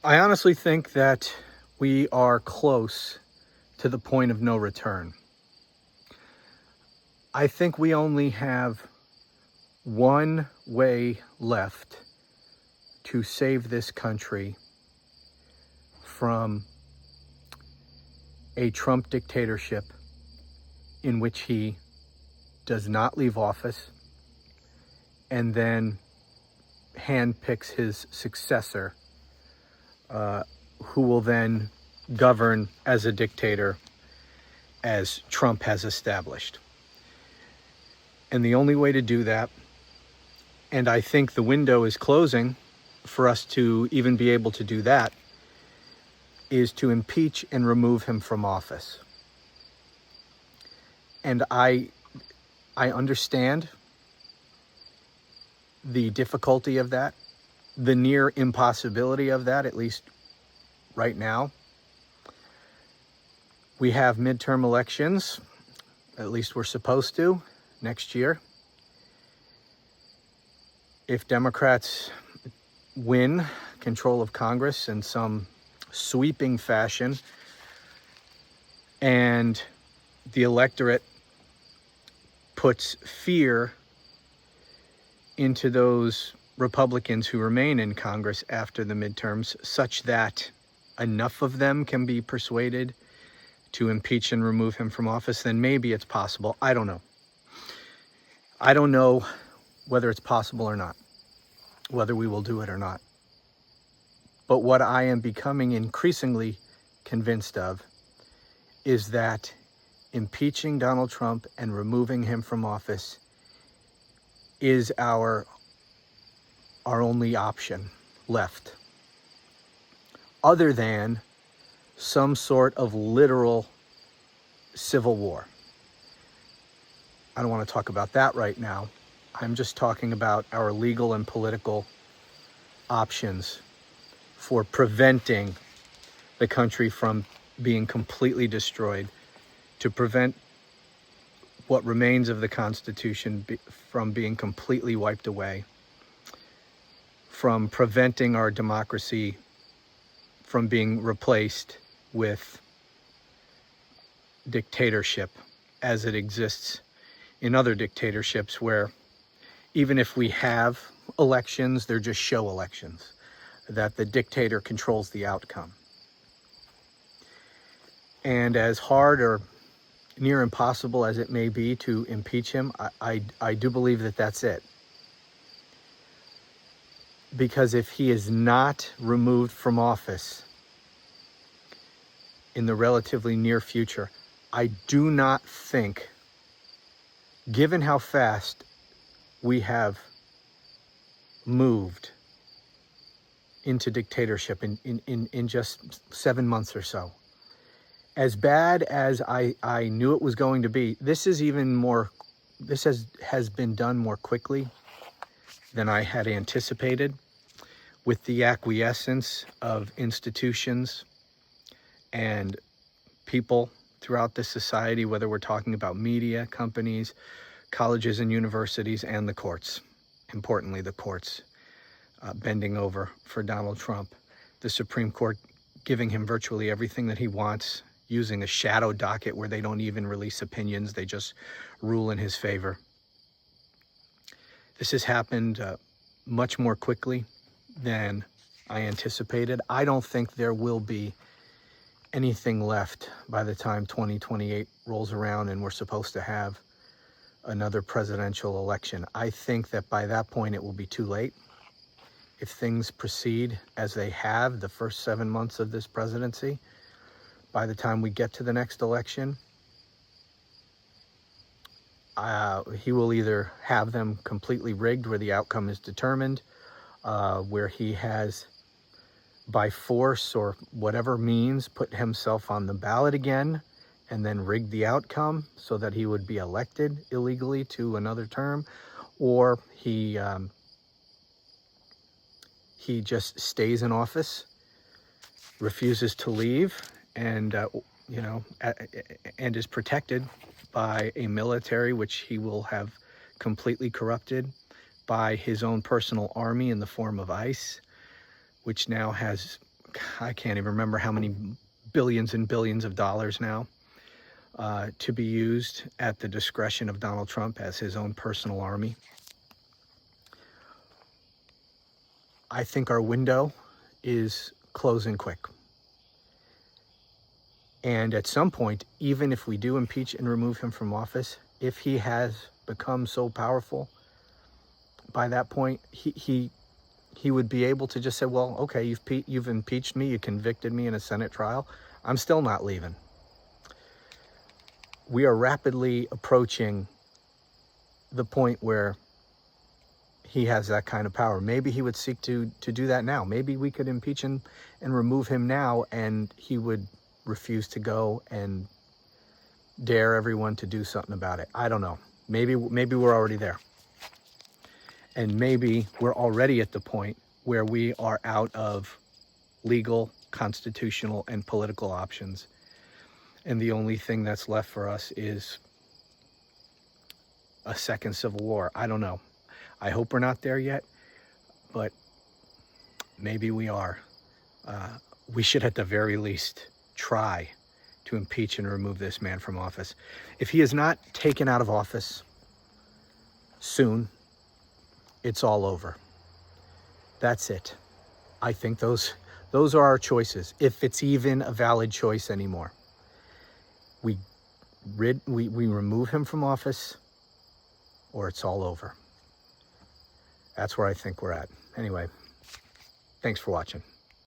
I honestly think that we are close to the point of no return. I think we only have one way left to save this country from a Trump dictatorship in which he does not leave office and then handpicks his successor, who will then govern as a dictator as Trump has established. And the only way to do that, and I think the window is closing for us to even be able to do that, is to impeach and remove him from office. And I understand the difficulty of that, the near impossibility of that, at least right now. We have midterm elections, at least we're supposed to, next year. If Democrats win control of Congress in some sweeping fashion and the electorate puts fear into those Republicans who remain in Congress after the midterms, such that enough of them can be persuaded to impeach and remove him from office, then maybe it's possible. I don't know. I don't know whether it's possible or not, whether we will do it or not. But what I am becoming increasingly convinced of is that impeaching Donald Trump and removing him from office is our only option left, other than some sort of literal civil war. I don't want to talk about that right now. I'm just talking about our legal and political options for preventing the country from being completely destroyed, to prevent what remains of the Constitution from being completely wiped away, from preventing our democracy from being replaced with dictatorship as it exists in other dictatorships, where even if we have elections, they're just show elections, that the dictator controls the outcome. And as hard or near impossible as it may be to impeach him, I do believe that that's it. Because if he is not removed from office in the relatively near future, I do not think, given how fast we have moved into dictatorship in just 7 months or so, as bad as I knew it was going to be, this has been done more quickly than I had anticipated, with the acquiescence of institutions and people throughout this society, whether we're talking about media, companies, colleges and universities, and the courts. Importantly, the courts bending over for Donald Trump. The Supreme Court giving him virtually everything that he wants, using a shadow docket where they don't even release opinions, they just rule in his favor. This has happened much more quickly than I anticipated. I don't think there will be anything left by the time 2028 rolls around and we're supposed to have another presidential election. I think that by that point it will be too late. If things proceed as they have the first 7 months of this presidency, by the time we get to the next election, he will either have them completely rigged where the outcome is determined, where he has, by force or whatever means, put himself on the ballot again and then rigged the outcome so that he would be elected illegally to another term, or he just stays in office, refuses to leave, and and is protected by a military which he will have completely corrupted, by his own personal army in the form of ICE, which now has I can't even remember how many billions and billions of dollars now, to be used at the discretion of Donald Trump as his own personal army. I think our window is closing quick. And at some point, even if we do impeach and remove him from office, if he has become so powerful, by that point, he would be able to just say, well, okay, you've impeached me, you convicted me in a Senate trial, I'm still not leaving. We are rapidly approaching the point where he has that kind of power. Maybe he would seek to do that now. Maybe we could impeach him and remove him now, and he would refuse to go and dare everyone to do something about it. I don't know. Maybe we're already there. And maybe we're already at the point where we are out of legal, constitutional, and political options. And the only thing that's left for us is a second civil war. I don't know. I hope we're not there yet, but maybe we are. We should at the very least try to impeach and remove this man from office. If he is not taken out of office soon, it's all over. That's it. I think those are our choices, if it's even a valid choice anymore. We remove him from office, or it's all over. That's where I think we're at. Anyway, thanks for watching.